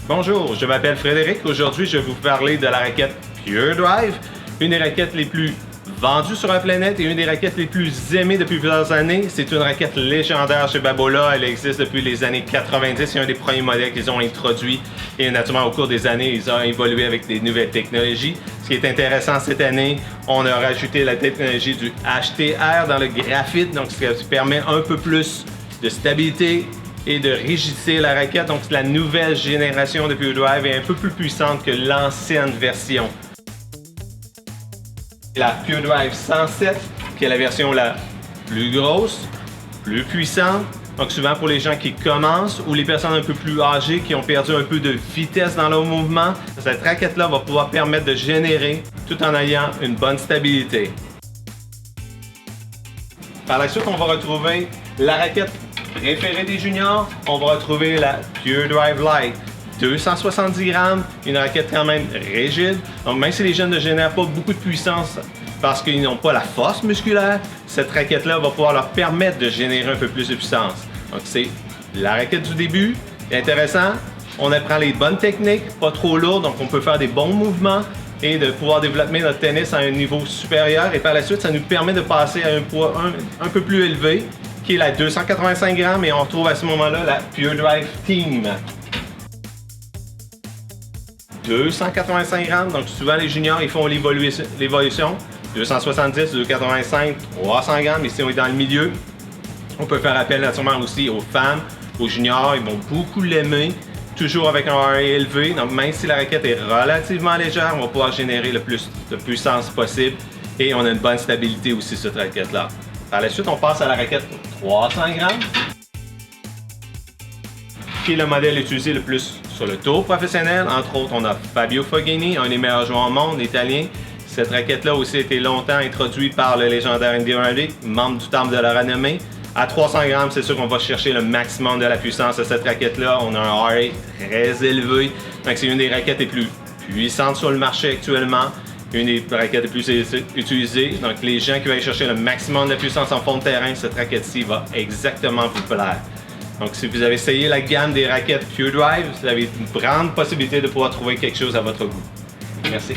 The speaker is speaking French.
Bonjour, je m'appelle Frédéric. Aujourd'hui, je vais vous parler de la raquette Pure Drive, une des raquettes les plus vendues sur la planète et une des raquettes les plus aimées depuis plusieurs années. C'est une raquette légendaire chez Babolat. Elle existe depuis les années 90. C'est un des premiers modèles qu'ils ont introduit et naturellement, au cours des années, ils ont évolué avec des nouvelles technologies. Ce qui est intéressant cette année, on a rajouté la technologie du HTR dans le graphite, donc ce qui permet un peu plus de stabilité et de rigidité la raquette. Donc la nouvelle génération de Pure Drive est un peu plus puissante que l'ancienne version. La Pure Drive 107, qui est la version la plus grosse, plus puissante. Donc souvent pour les gens qui commencent ou les personnes un peu plus âgées qui ont perdu un peu de vitesse dans leur mouvement, cette raquette-là va pouvoir permettre de générer tout en ayant une bonne stabilité. Par la suite, on va retrouver la raquette préférée des juniors. On va retrouver la Pure Drive Lite. 270 grammes, une raquette quand même rigide. Donc même si les jeunes ne génèrent pas beaucoup de puissance parce qu'ils n'ont pas la force musculaire, cette raquette-là va pouvoir leur permettre de générer un peu plus de puissance. Donc c'est la raquette du début. Intéressant, on apprend les bonnes techniques, pas trop lourdes, donc on peut faire des bons mouvements et de pouvoir développer notre tennis à un niveau supérieur. Et par la suite, ça nous permet de passer à un poids un peu plus élevé, qui est la 285 grammes, et on retrouve à ce moment-là la Pure Drive Team. 285 grammes, donc souvent les juniors ils font l'évolution. 270, 285, 300 grammes, ici on est dans le milieu. On peut faire appel naturellement aussi aux femmes, aux juniors, ils vont beaucoup l'aimer, toujours avec un RA élevé. Donc même si la raquette est relativement légère, on va pouvoir générer le plus de puissance possible et on a une bonne stabilité aussi sur cette raquette-là. Par la suite, on passe à la raquette 300 grammes, qui est le modèle utilisé le plus sur le tour professionnel. Entre autres, on a Fabio Fognini, un des meilleurs joueurs au monde, italien. Cette raquette-là aussi a été longtemps introduite par le légendaire Andy Roddick, membre du Temple de la Renommée. À 300 grammes, c'est sûr qu'on va chercher le maximum de la puissance de cette raquette-là. On a un RA très élevé, donc c'est une des raquettes les plus puissantes sur le marché actuellement. Une des raquettes les plus utilisées. Donc les gens qui veulent chercher le maximum de puissance en fond de terrain, cette raquette-ci va exactement vous plaire. Donc si vous avez essayé la gamme des raquettes Pure Drive, vous avez une grande possibilité de pouvoir trouver quelque chose à votre goût. Merci.